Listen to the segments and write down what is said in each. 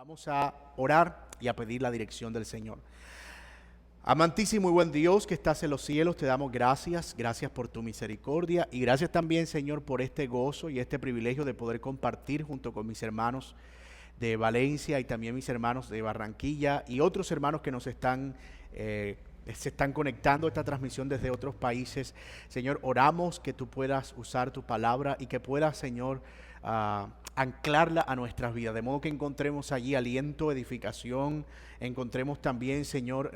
Vamos a orar y a pedir la dirección del Señor. Amantísimo y buen Dios que estás en los cielos, te damos gracias por tu misericordia y gracias también, Señor, por este gozo y este privilegio de poder compartir junto con mis hermanos de Valencia y también mis hermanos de Barranquilla y otros hermanos que nos se están conectando a esta transmisión desde otros países. Señor, oramos que tú puedas usar tu palabra y que puedas, Señor, anclarla a nuestras vidas, de modo que encontremos allí aliento, edificación, encontremos también, Señor,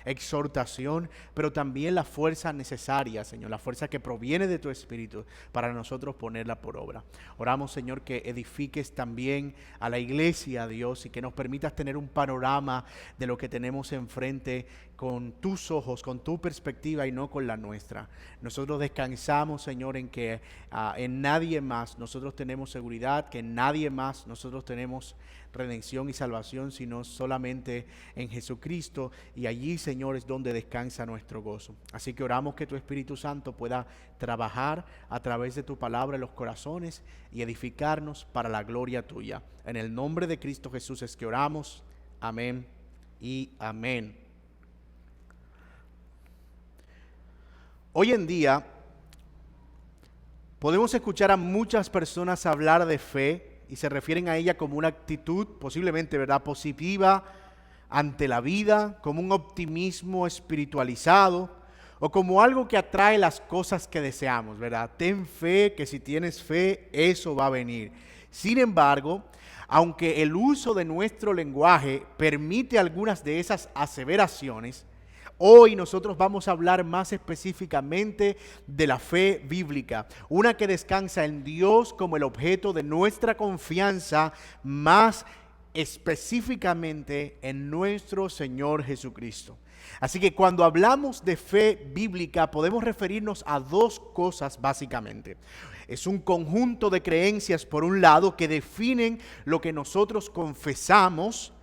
exhortación, pero también la fuerza necesaria, Señor, la fuerza que proviene de tu Espíritu para nosotros ponerla por obra. Oramos, Señor, que edifiques también a la iglesia, Dios, y que nos permitas tener un panorama de lo que tenemos enfrente con tus ojos, con tu perspectiva y no con la nuestra. Nosotros descansamos, Señor, en que en nadie más nosotros tenemos seguridad, que en nadie más nosotros tenemos redención y salvación, sino solamente en Jesucristo, y allí, Señor, es donde descansa nuestro gozo. Así que oramos que tu Espíritu Santo pueda trabajar a través de tu palabra en los corazones y edificarnos para la gloria tuya. En el nombre de Cristo Jesús es que oramos. Amén y amén. Hoy en día podemos escuchar a muchas personas hablar de fe y se refieren a ella como una actitud posiblemente, ¿verdad?, positiva ante la vida, como un optimismo espiritualizado o como algo que atrae las cosas que deseamos, ¿verdad? Ten fe, que si tienes fe, eso va a venir. Sin embargo, aunque el uso de nuestro lenguaje permite algunas de esas aseveraciones, hoy nosotros vamos a hablar más específicamente de la fe bíblica, una que descansa en Dios como el objeto de nuestra confianza, más específicamente en nuestro Señor Jesucristo. Así que cuando hablamos de fe bíblica podemos referirnos a dos cosas básicamente. Es un conjunto de creencias, por un lado, que definen lo que nosotros confesamos.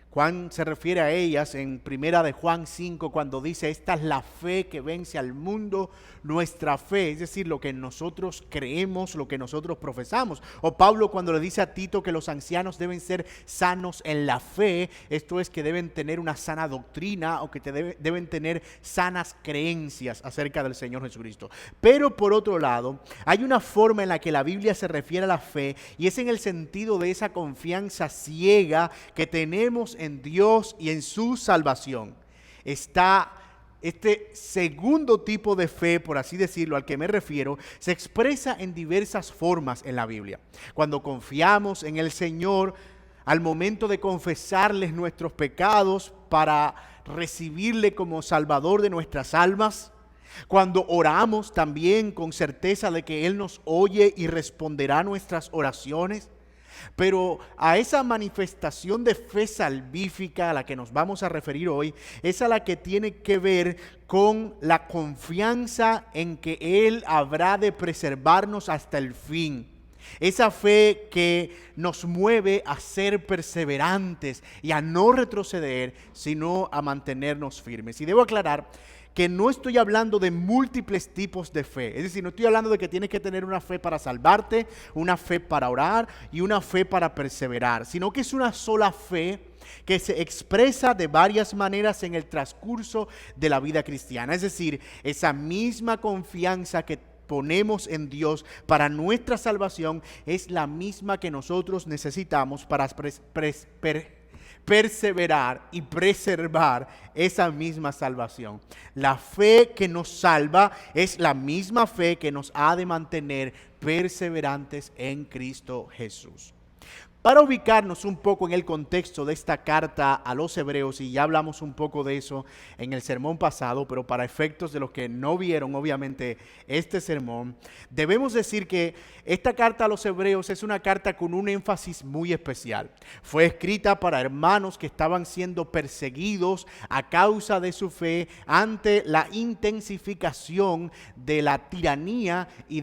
Juan se refiere a ellas en primera de Juan 5 cuando dice: esta es la fe que vence al mundo, nuestra fe, es decir, lo que nosotros creemos, lo que nosotros profesamos. O Pablo cuando le dice a Tito que los ancianos deben ser sanos en la fe, esto es que deben tener una sana doctrina o que deben tener sanas creencias acerca del Señor Jesucristo. Pero por otro lado, hay una forma en la que la Biblia se refiere a la fe y es en el sentido de esa confianza ciega que tenemos en Dios y en su salvación. Está este segundo tipo de fe, por así decirlo, al que me refiero, se expresa en diversas formas en la Biblia. Cuando confiamos en el Señor, al momento de confesarles nuestros pecados para recibirle como Salvador de nuestras almas, cuando oramos también con certeza de que Él nos oye y responderá nuestras oraciones. Pero a esa manifestación de fe salvífica a la que nos vamos a referir hoy, es a la que tiene que ver con la confianza en que Él habrá de preservarnos hasta el fin. Esa fe que nos mueve a ser perseverantes y a no retroceder, sino a mantenernos firmes. Y debo aclarar que no estoy hablando de múltiples tipos de fe. Es decir, no estoy hablando de que tienes que tener una fe para salvarte, una fe para orar y una fe para perseverar, sino que es una sola fe que se expresa de varias maneras en el transcurso de la vida cristiana. Es decir, esa misma confianza que ponemos en Dios para nuestra salvación es la misma que nosotros necesitamos para perseverar y preservar esa misma salvación. La fe que nos salva es la misma fe que nos ha de mantener perseverantes en Cristo Jesús. Para ubicarnos un poco en el contexto de esta carta a los hebreos, y ya hablamos un poco de eso en el sermón pasado, pero para efectos de los que no vieron obviamente este sermón, debemos decir que esta carta a los hebreos es una carta con un énfasis muy especial. Fue escrita para hermanos que estaban siendo perseguidos a causa de su fe ante la intensificación de la tiranía y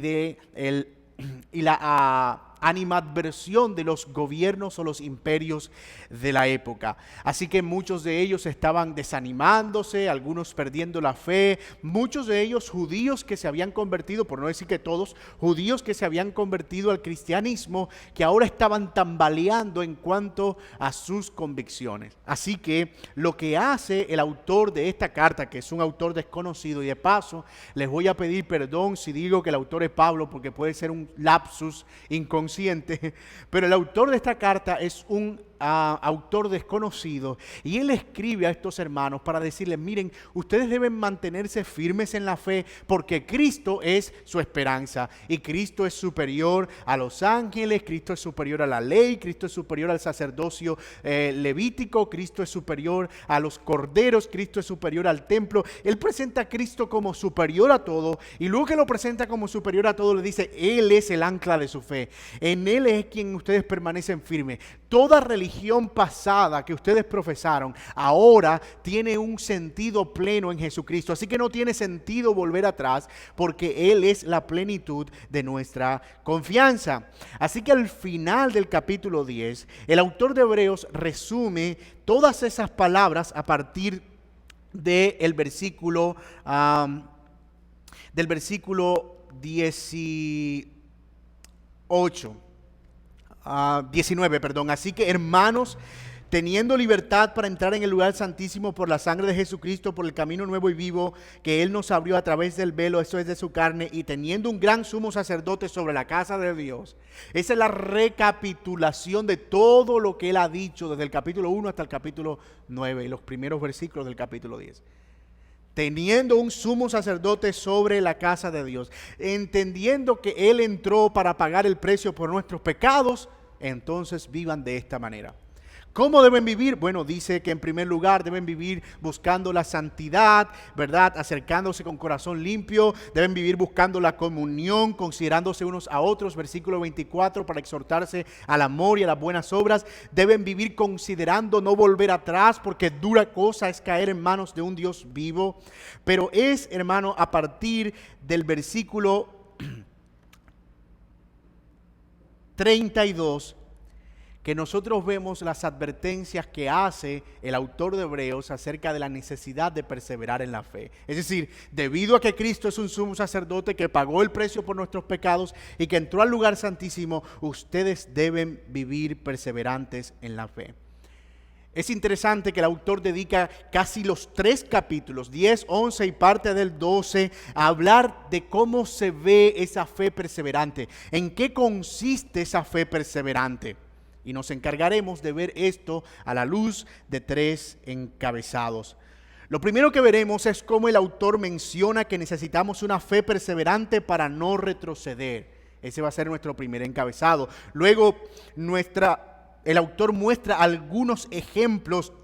la animadversión de los gobiernos o los imperios de la época. Así que muchos de ellos estaban desanimándose, algunos perdiendo la fe, muchos de ellos judíos que se habían convertido, por no decir que todos, judíos que se habían convertido al cristianismo, que ahora estaban tambaleando en cuanto a sus convicciones. Así que lo que hace el autor de esta carta, que es un autor desconocido, y de paso les voy a pedir perdón si digo que el autor es Pablo, porque puede ser un lapsus inconsciente, pero el autor de esta carta es un autor desconocido, y él escribe a estos hermanos para decirles: miren, ustedes deben mantenerse firmes en la fe, porque Cristo es su esperanza, y Cristo es superior a los ángeles, Cristo es superior a la ley, Cristo es superior al sacerdocio levítico, Cristo es superior a los corderos, Cristo es superior al templo. Él presenta a Cristo como superior a todo, y luego que lo presenta como superior a todo, le dice: Él es el ancla de su fe, en Él es quien ustedes permanecen firmes. Toda religión pasada que ustedes profesaron ahora tiene un sentido pleno en Jesucristo. Así que no tiene sentido volver atrás, porque Él es la plenitud de nuestra confianza. Así que al final del capítulo 10, el autor de Hebreos resume todas esas palabras a partir del versículo 19, perdón. Así que, hermanos, teniendo libertad para entrar en el lugar santísimo por la sangre de Jesucristo, por el camino nuevo y vivo que Él nos abrió a través del velo, eso es de su carne, y teniendo un gran sumo sacerdote sobre la casa de Dios. Esa es la recapitulación de todo lo que Él ha dicho desde el capítulo 1 hasta el capítulo 9 y los primeros versículos del capítulo 10. Teniendo un sumo sacerdote sobre la casa de Dios, entendiendo que Él entró para pagar el precio por nuestros pecados, entonces vivan de esta manera. ¿Cómo deben vivir? Bueno, dice que en primer lugar deben vivir buscando la santidad, ¿verdad? Acercándose con corazón limpio, deben vivir buscando la comunión, considerándose unos a otros, versículo 24, para exhortarse al amor y a las buenas obras. Deben vivir considerando no volver atrás, porque dura cosa es caer en manos de un Dios vivo. Pero es, hermano, a partir del versículo 32, que nosotros vemos las advertencias que hace el autor de Hebreos acerca de la necesidad de perseverar en la fe. Es decir, debido a que Cristo es un sumo sacerdote que pagó el precio por nuestros pecados y que entró al lugar santísimo, ustedes deben vivir perseverantes en la fe. Es interesante que el autor dedica casi los 3 capítulos, 10, 11 y parte del 12, a hablar de cómo se ve esa fe perseverante, en qué consiste esa fe perseverante. Y nos encargaremos de ver esto a la luz de 3 encabezados. Lo primero que veremos es cómo el autor menciona que necesitamos una fe perseverante para no retroceder. Ese va a ser nuestro primer encabezado. Luego, el autor muestra algunos ejemplos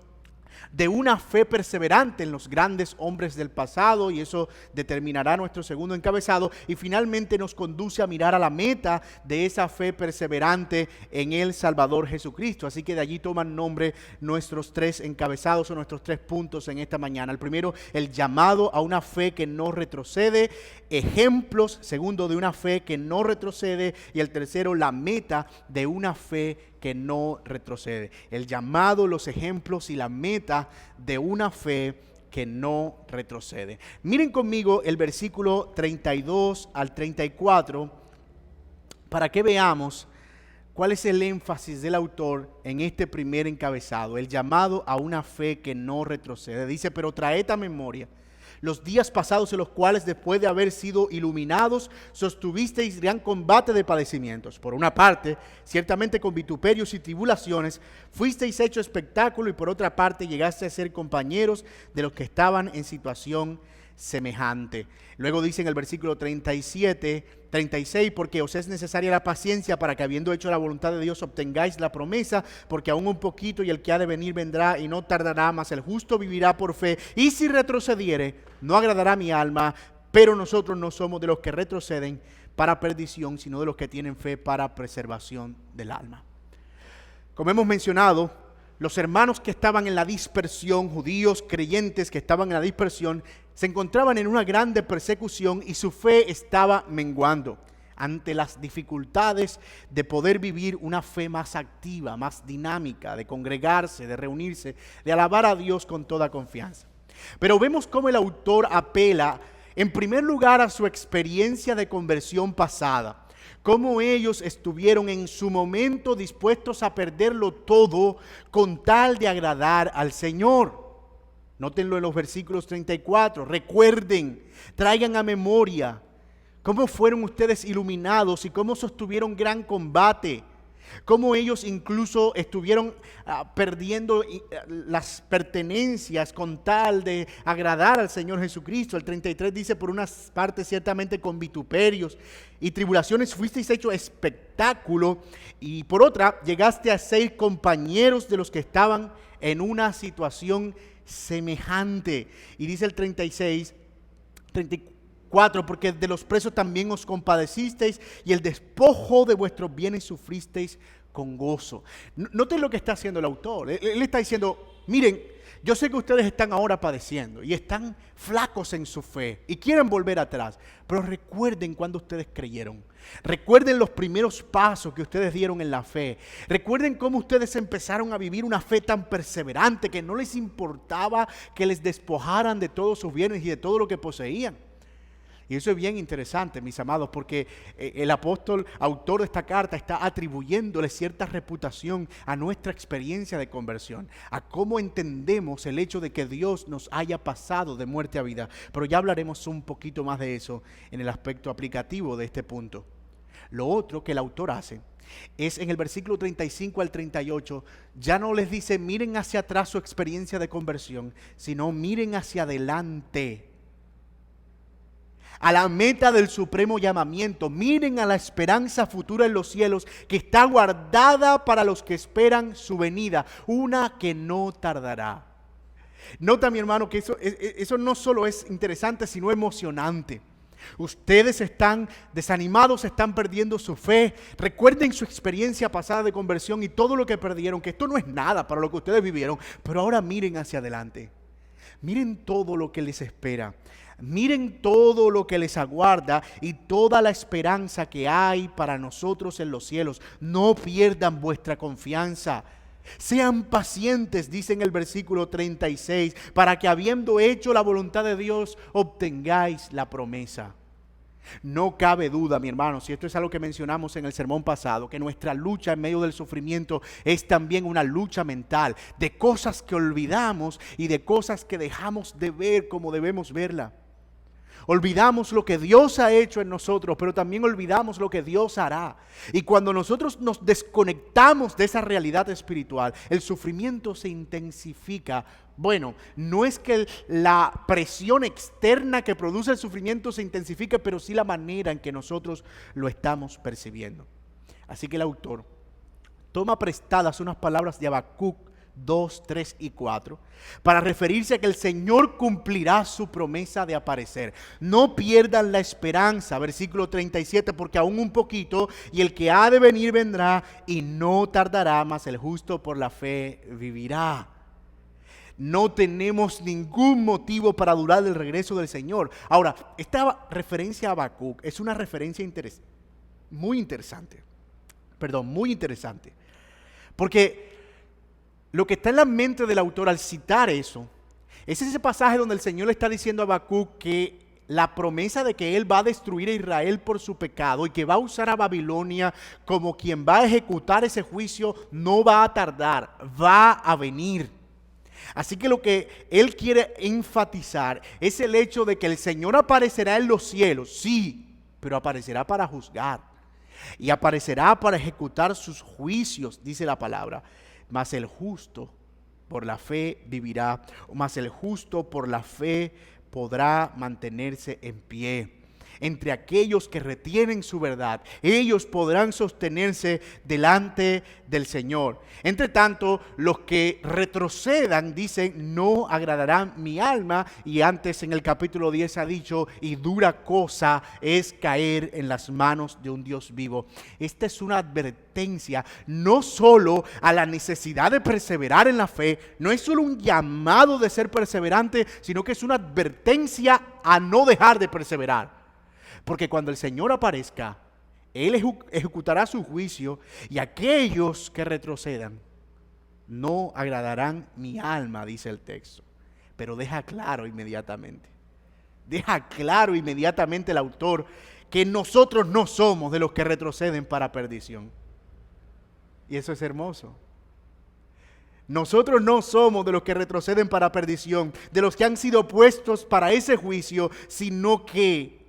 de una fe perseverante en los grandes hombres del pasado, y eso determinará nuestro segundo encabezado, y finalmente nos conduce a mirar a la meta de esa fe perseverante en el Salvador Jesucristo. Así que de allí toman nombre nuestros 3 encabezados o nuestros 3 puntos en esta mañana. El primero, el llamado a una fe que no retrocede, ejemplos, segundo, de una fe que no retrocede, y el tercero, la meta de una fe que no retrocede. El llamado, los ejemplos y la meta de una fe que no retrocede. Miren conmigo el versículo 32 al 34 para que veamos cuál es el énfasis del autor en este primer encabezado, el llamado a una fe que no retrocede. Dice: pero traed a memoria los días pasados en los cuales, después de haber sido iluminados, sostuvisteis gran combate de padecimientos. Por una parte, ciertamente con vituperios y tribulaciones, fuisteis hecho espectáculo, y por otra parte llegasteis a ser compañeros de los que estaban en situación semejante. Luego dice en el versículo 36, porque os es necesaria la paciencia para que, habiendo hecho la voluntad de Dios, obtengáis la promesa, porque aún un poquito y el que ha de venir vendrá y no tardará, mas el justo vivirá por fe, y si retrocediere, no agradará a mi alma. Pero nosotros no somos de los que retroceden para perdición, sino de los que tienen fe para preservación del alma. Como hemos mencionado, los hermanos que estaban en la dispersión, judíos creyentes que estaban en la dispersión, se encontraban en una grande persecución y su fe estaba menguando. ante las dificultades de poder vivir una fe más activa, más dinámica, de congregarse, de reunirse, de alabar a Dios con toda confianza. Pero vemos cómo el autor apela en primer lugar a su experiencia de conversión pasada, cómo ellos estuvieron en su momento dispuestos a perderlo todo con tal de agradar al Señor. Nótenlo en los versículos 34. Recuerden, traigan a memoria cómo fueron ustedes iluminados y cómo sostuvieron gran combate. Cómo ellos incluso estuvieron perdiendo las pertenencias con tal de agradar al Señor Jesucristo. El 33 dice: por unas partes ciertamente con vituperios y tribulaciones fuisteis hecho espectáculo, y por otra llegaste a ser compañeros de los que estaban en una situación semejante. Y dice el 34, porque de los presos también os compadecisteis, y el despojo de vuestros bienes sufristeis con gozo. Noten lo que está haciendo el autor. Él está diciendo: miren, yo sé que ustedes están ahora padeciendo y están flacos en su fe y quieren volver atrás, pero recuerden cuando ustedes creyeron. Recuerden los primeros pasos que ustedes dieron en la fe. Recuerden cómo ustedes empezaron a vivir una fe tan perseverante que no les importaba que les despojaran de todos sus bienes y de todo lo que poseían. Y eso es bien interesante, mis amados, porque el apóstol, autor de esta carta, está atribuyéndole cierta reputación a nuestra experiencia de conversión, a cómo entendemos el hecho de que Dios nos haya pasado de muerte a vida. Pero ya hablaremos un poquito más de eso en el aspecto aplicativo de este punto. Lo otro que el autor hace es en el versículo 35 al 38, ya no les dice miren hacia atrás su experiencia de conversión, sino miren hacia adelante, a la meta del supremo llamamiento. Miren a la esperanza futura en los cielos, que está guardada para los que esperan su venida, una que no tardará. Nota, mi hermano, que eso no solo es interesante, sino emocionante. Ustedes están desanimados, están perdiendo su fe. Recuerden su experiencia pasada de conversión y todo lo que perdieron, que esto no es nada para lo que ustedes vivieron, pero ahora miren hacia adelante. Miren todo lo que les espera. Miren todo lo que les aguarda y toda la esperanza que hay para nosotros en los cielos. No pierdan vuestra confianza. Sean pacientes, dice en el versículo 36, para que habiendo hecho la voluntad de Dios, obtengáis la promesa. No cabe duda, mi hermano, si esto es algo que mencionamos en el sermón pasado, que nuestra lucha en medio del sufrimiento es también una lucha mental, de cosas que olvidamos y de cosas que dejamos de ver como debemos verla. Olvidamos lo que Dios ha hecho en nosotros, pero también olvidamos lo que Dios hará. Y cuando nosotros nos desconectamos de esa realidad espiritual, el sufrimiento se intensifica. Bueno, no es que la presión externa que produce el sufrimiento se intensifique, pero sí la manera en que nosotros lo estamos percibiendo. Así que el autor toma prestadas unas palabras de Habacuc 2, 3 y 4 para referirse a que el Señor cumplirá su promesa de aparecer. No pierdan la esperanza, versículo 37, porque aún un poquito y el que ha de venir vendrá y no tardará, mas el justo por la fe vivirá. No tenemos ningún motivo para dudar del regreso del Señor. Ahora, esta referencia a Habacuc es una referencia muy interesante, porque lo que está en la mente del autor al citar eso, es ese pasaje donde el Señor le está diciendo a Habacuc que la promesa de que Él va a destruir a Israel por su pecado y que va a usar a Babilonia como quien va a ejecutar ese juicio no va a tardar, va a venir. Así que lo que Él quiere enfatizar es el hecho de que el Señor aparecerá en los cielos, sí, pero aparecerá para juzgar y aparecerá para ejecutar sus juicios, dice la palabra. Mas el justo por la fe vivirá, mas el justo por la fe podrá mantenerse en pie. Entre aquellos que retienen su verdad, ellos podrán sostenerse delante del Señor. Entre tanto, los que retrocedan, dicen, no agradarán mi alma. Y antes en el capítulo 10 ha dicho, y dura cosa es caer en las manos de un Dios vivo. Esta es una advertencia no solo a la necesidad de perseverar en la fe, no es solo un llamado de ser perseverante, sino que es una advertencia a no dejar de perseverar. Porque cuando el Señor aparezca, Él ejecutará su juicio y aquellos que retrocedan no agradarán mi alma, dice el texto. Pero deja claro inmediatamente el autor que nosotros no somos de los que retroceden para perdición. Y eso es hermoso. Nosotros no somos de los que retroceden para perdición, de los que han sido puestos para ese juicio, sino que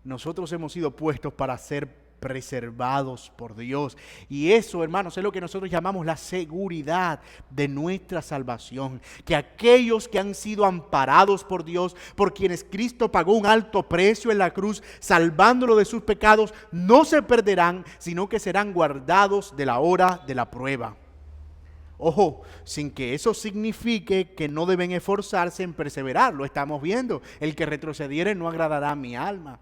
nosotros hemos sido puestos para ser preservados por Dios. Y eso, hermanos, es lo que nosotros llamamos la seguridad de nuestra salvación. Que aquellos que han sido amparados por Dios, por quienes Cristo pagó un alto precio en la cruz, salvándolo de sus pecados, no se perderán, sino que serán guardados de la hora de la prueba. Ojo, sin que eso signifique que no deben esforzarse en perseverar. Lo estamos viendo. El que retrocediere no agradará a mi alma.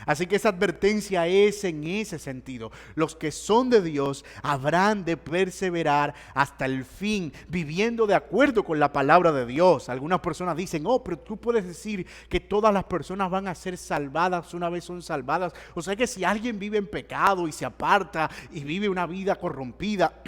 Así que esa advertencia es en ese sentido. Los que son de Dios habrán de perseverar hasta el fin, viviendo de acuerdo con la palabra de Dios. Algunas personas dicen, pero tú puedes decir que todas las personas van a ser salvadas una vez son salvadas. O sea que si alguien vive en pecado y se aparta y vive una vida corrompida,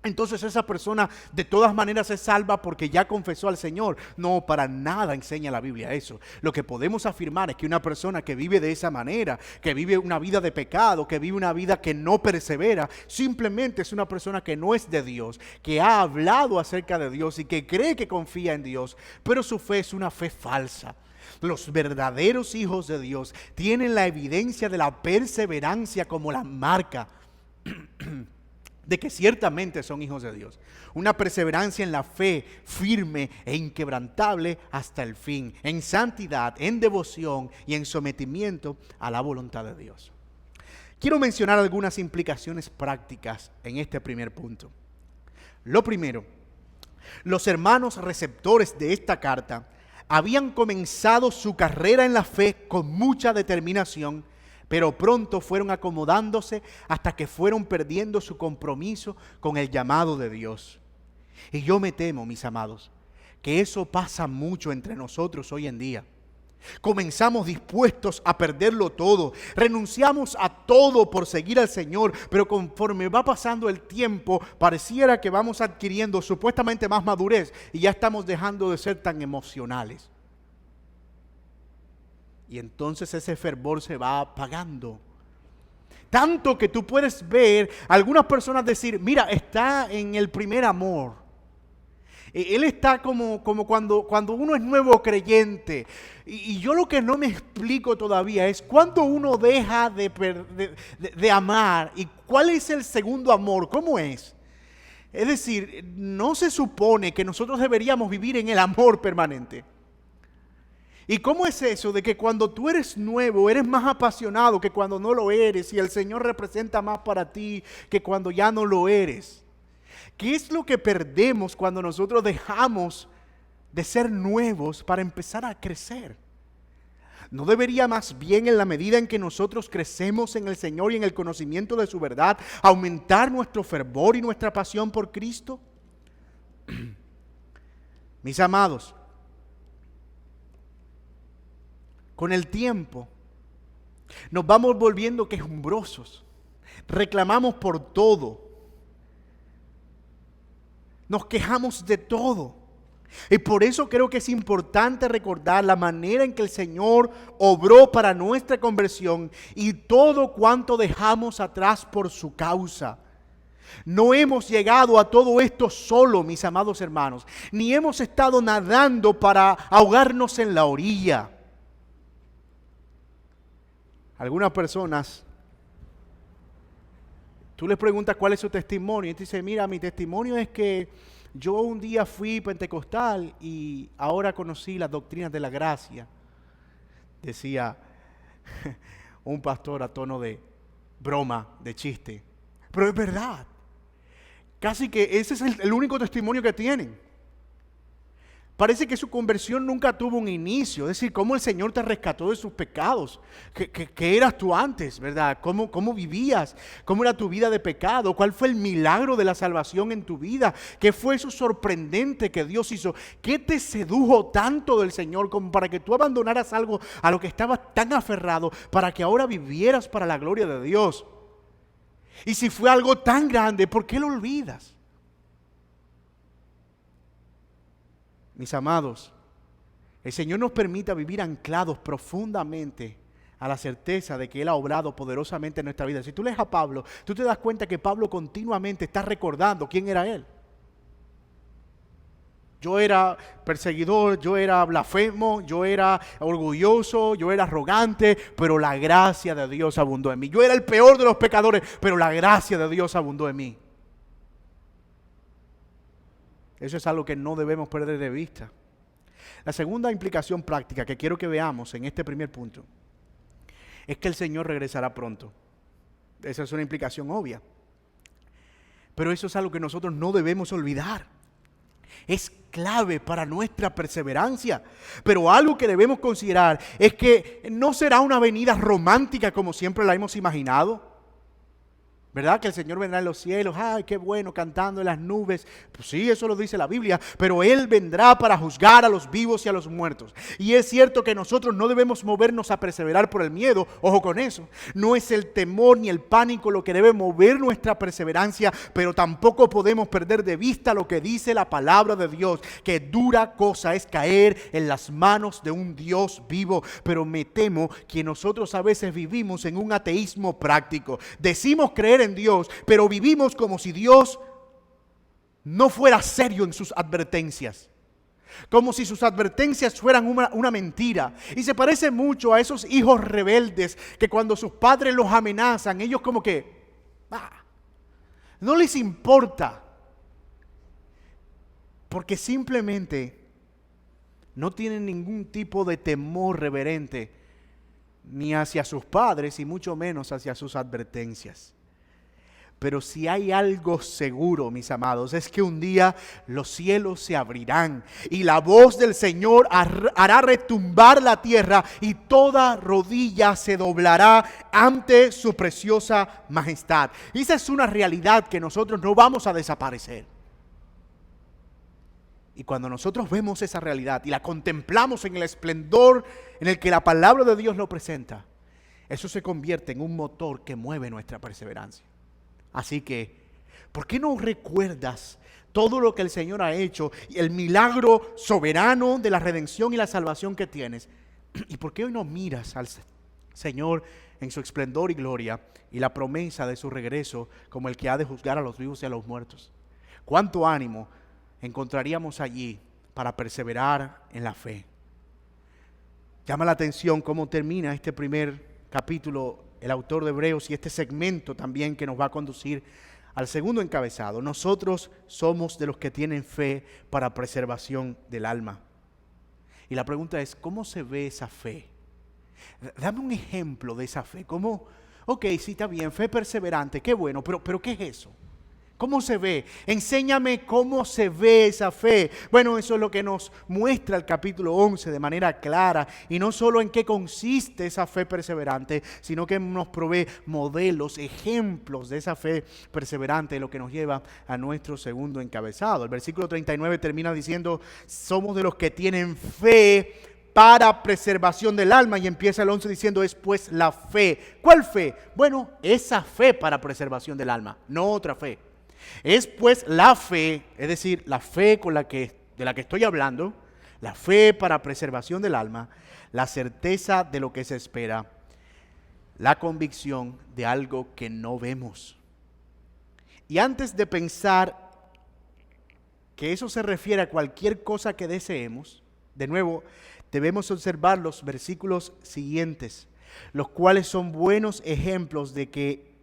entonces esa persona de todas maneras es salva porque ya confesó al Señor. No, para nada enseña la Biblia eso. Lo que podemos afirmar es que una persona que vive de esa manera, que vive una vida de pecado, que vive una vida que no persevera, simplemente es una persona que no es de Dios, que ha hablado acerca de Dios y que cree que confía en Dios, pero su fe es una fe falsa. Los verdaderos hijos de Dios tienen la evidencia de la perseverancia como la marca de que ciertamente son hijos de Dios. Una perseverancia en la fe firme e inquebrantable hasta el fin, en santidad, en devoción y en sometimiento a la voluntad de Dios. Quiero mencionar algunas implicaciones prácticas en este primer punto. Lo primero, los hermanos receptores de esta carta habían comenzado su carrera en la fe con mucha determinación, pero pronto fueron acomodándose hasta que fueron perdiendo su compromiso con el llamado de Dios. Y yo me temo, mis amados, que eso pasa mucho entre nosotros hoy en día. Comenzamos dispuestos a perderlo todo, renunciamos a todo por seguir al Señor, pero conforme va pasando el tiempo, pareciera que vamos adquiriendo supuestamente más madurez y ya estamos dejando de ser tan emocionales. Y entonces ese fervor se va apagando. Tanto que tú puedes ver a algunas personas decir, mira, está en el primer amor. Él está como cuando uno es nuevo creyente. Y yo lo que no me explico todavía es cuándo uno deja de amar y cuál es el segundo amor, ¿cómo es? Es decir, no se supone que nosotros deberíamos vivir en el amor permanente. ¿Y cómo es eso de que cuando tú eres nuevo, eres más apasionado que cuando no lo eres y el Señor representa más para ti que cuando ya no lo eres? ¿Qué es lo que perdemos cuando nosotros dejamos de ser nuevos para empezar a crecer? ¿No debería más bien en la medida en que nosotros crecemos en el Señor y en el conocimiento de su verdad, aumentar nuestro fervor y nuestra pasión por Cristo? Mis amados, con el tiempo nos vamos volviendo quejumbrosos, reclamamos por todo, nos quejamos de todo. Y por eso creo que es importante recordar la manera en que el Señor obró para nuestra conversión y todo cuanto dejamos atrás por su causa. No hemos llegado a todo esto solo, mis amados hermanos, ni hemos estado nadando para ahogarnos en la orilla. Algunas personas, tú les preguntas cuál es su testimonio y te dice, mira, mi testimonio es que yo un día fui pentecostal y ahora conocí las doctrinas de la gracia. Decía un pastor a tono de broma, de chiste. Pero es verdad. Casi que ese es el único testimonio que tienen. Parece que su conversión nunca tuvo un inicio, es decir, cómo el Señor te rescató de sus pecados, qué eras tú antes, ¿verdad? ¿Cómo vivías? ¿Cómo era tu vida de pecado? ¿Cuál fue el milagro de la salvación en tu vida? ¿Qué fue eso sorprendente que Dios hizo? ¿Qué te sedujo tanto del Señor como para que tú abandonaras algo a lo que estabas tan aferrado, para que ahora vivieras para la gloria de Dios? Y si fue algo tan grande, ¿por qué lo olvidas? Mis amados, el Señor nos permita vivir anclados profundamente a la certeza de que Él ha obrado poderosamente en nuestra vida. Si tú lees a Pablo, tú te das cuenta que Pablo continuamente está recordando quién era Él. Yo era perseguidor, yo era blasfemo, yo era orgulloso, yo era arrogante, pero la gracia de Dios abundó en mí. Yo era el peor de los pecadores, pero la gracia de Dios abundó en mí. Eso es algo que no debemos perder de vista. La segunda implicación práctica que quiero que veamos en este primer punto es que el Señor regresará pronto. Esa es una implicación obvia. Pero eso es algo que nosotros no debemos olvidar. Es clave para nuestra perseverancia. Pero algo que debemos considerar es que no será una venida romántica como siempre la hemos imaginado. ¿Verdad? Que el Señor vendrá en los cielos, ¡ay, qué bueno! Cantando en las nubes. Pues sí, eso lo dice la Biblia, pero Él vendrá para juzgar a los vivos y a los muertos. Y es cierto que nosotros no debemos movernos a perseverar por el miedo, ojo con eso. No es el temor ni el pánico lo que debe mover nuestra perseverancia, pero tampoco podemos perder de vista lo que dice la palabra de Dios, que dura cosa es caer en las manos de un Dios vivo. Pero me temo que nosotros a veces vivimos en un ateísmo práctico. Decimos creer en Dios, pero vivimos como si Dios no fuera serio en sus advertencias, como si sus advertencias fueran una mentira. Y se parece mucho a esos hijos rebeldes que cuando sus padres los amenazan, ellos como que no les importa, porque simplemente no tienen ningún tipo de temor reverente ni hacia sus padres y mucho menos hacia sus advertencias. Pero si hay algo seguro, mis amados, es que un día los cielos se abrirán y la voz del Señor hará retumbar la tierra y toda rodilla se doblará ante su preciosa majestad. Y esa es una realidad que nosotros no vamos a desaparecer. Y cuando nosotros vemos esa realidad y la contemplamos en el esplendor en el que la palabra de Dios lo presenta, eso se convierte en un motor que mueve nuestra perseverancia. Así que, ¿por qué no recuerdas todo lo que el Señor ha hecho y el milagro soberano de la redención y la salvación que tienes? ¿Y por qué hoy no miras al Señor en su esplendor y gloria y la promesa de su regreso como el que ha de juzgar a los vivos y a los muertos? ¿Cuánto ánimo encontraríamos allí para perseverar en la fe? Llama la atención cómo termina este primer capítulo el autor de Hebreos y este segmento también que nos va a conducir al segundo encabezado. Nosotros somos de los que tienen fe para preservación del alma. Y la pregunta es, ¿cómo se ve esa fe? Dame un ejemplo de esa fe. ¿Cómo? Ok, sí, está bien, fe perseverante, qué bueno, pero ¿qué es eso? ¿Cómo se ve? Enséñame cómo se ve esa fe. Bueno, eso es lo que nos muestra el capítulo 11 de manera clara. Y no solo en qué consiste esa fe perseverante, sino que nos provee modelos, ejemplos de esa fe perseverante, lo que nos lleva a nuestro segundo encabezado. El versículo 39 termina diciendo, somos de los que tienen fe para preservación del alma. Y empieza el 11 diciendo, es pues la fe. ¿Cuál fe? Bueno, esa fe para preservación del alma, no otra fe. Es pues la fe, es decir, la fe de la que estoy hablando, la fe para preservación del alma, la certeza de lo que se espera, la convicción de algo que no vemos. Y antes de pensar que eso se refiere a cualquier cosa que deseemos, de nuevo, debemos observar los versículos siguientes, los cuales son buenos ejemplos de qué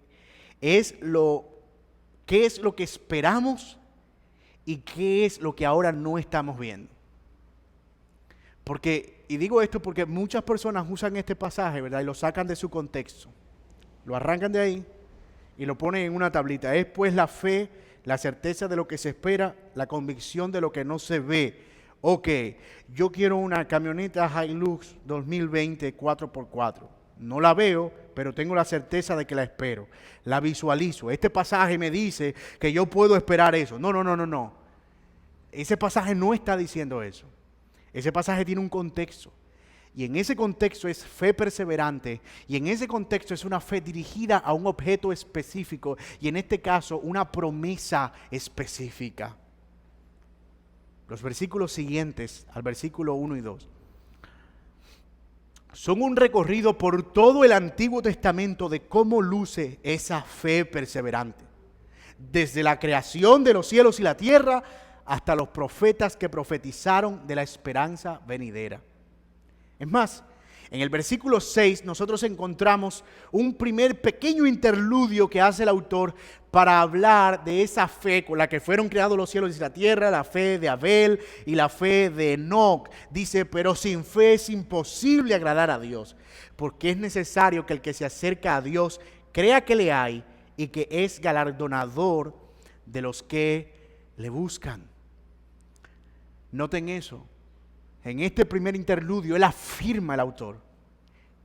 es lo que esperamos y qué es lo que ahora no estamos viendo. Y digo esto porque muchas personas usan este pasaje, ¿verdad? Y lo sacan de su contexto. Lo arrancan de ahí y lo ponen en una tablita. Es pues la fe, la certeza de lo que se espera, la convicción de lo que no se ve. Ok, yo quiero una camioneta Hilux 2020 4x4. No la veo, pero tengo la certeza de que la espero. La visualizo. Este pasaje me dice que yo puedo esperar eso. No, no, no, no, no. Ese pasaje no está diciendo eso. Ese pasaje tiene un contexto. Y en ese contexto es fe perseverante. Y en ese contexto es una fe dirigida a un objeto específico. Y en este caso, una promesa específica. Los versículos siguientes, al versículo 1 y 2, son un recorrido por todo el Antiguo Testamento de cómo luce esa fe perseverante. Desde la creación de los cielos y la tierra hasta los profetas que profetizaron de la esperanza venidera. Es más, en el versículo 6 nosotros encontramos un primer pequeño interludio que hace el autor para hablar de esa fe con la que fueron creados los cielos y la tierra, la fe de Abel y la fe de Enoc. Dice, pero sin fe es imposible agradar a Dios, porque es necesario que el que se acerca a Dios crea que le hay y que es galardonador de los que le buscan. Noten eso. En este primer interludio, él afirma, el autor,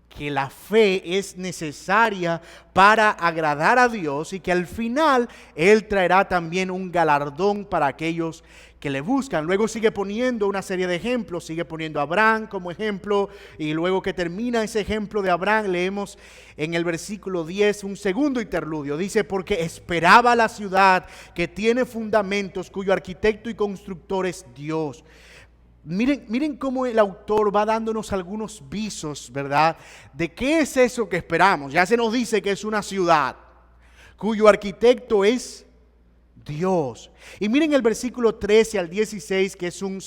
que la fe es necesaria para agradar a Dios y que al final él traerá también un galardón para aquellos que le buscan. Luego sigue poniendo una serie de ejemplos, sigue poniendo a Abraham como ejemplo, y luego que termina ese ejemplo de Abraham, leemos en el versículo 10 un segundo interludio. Dice, porque esperaba la ciudad que tiene fundamentos, cuyo arquitecto y constructor es Dios. Miren cómo el autor va dándonos algunos visos, ¿verdad? De qué es eso que esperamos. Ya se nos dice que es una ciudad cuyo arquitecto es Dios. Y miren el versículo 13 al 16, que es un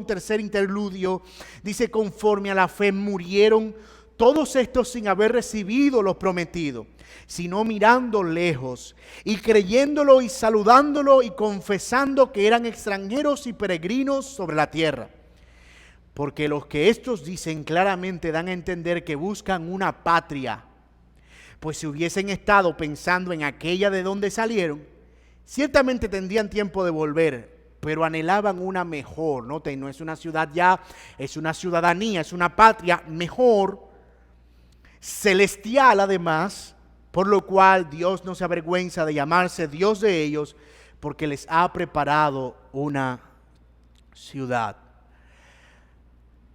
tercer interludio. Dice, conforme a la fe murieron todos estos sin haber recibido lo prometido, sino mirando lejos y creyéndolo y saludándolo y confesando que eran extranjeros y peregrinos sobre la tierra. Porque los que estos dicen claramente dan a entender que buscan una patria, pues si hubiesen estado pensando en aquella de donde salieron, ciertamente tendrían tiempo de volver, pero anhelaban una mejor. Noten, no es una ciudad ya, es una ciudadanía, es una patria mejor, celestial además, por lo cual Dios no se avergüenza de llamarse Dios de ellos, porque les ha preparado una ciudad.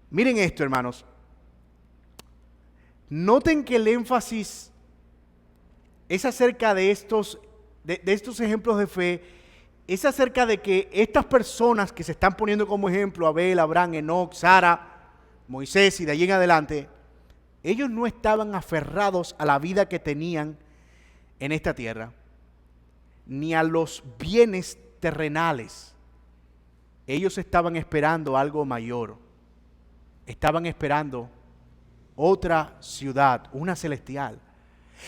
Miren esto, hermanos. Noten que el énfasis es acerca de estos ejemplos de fe, es acerca de que estas personas que se están poniendo como ejemplo, Abel, Abraham, Enoc, Sara, Moisés y de allí en adelante, ellos no estaban aferrados a la vida que tenían en esta tierra, ni a los bienes terrenales. Ellos estaban esperando algo mayor. Estaban esperando otra ciudad, una celestial.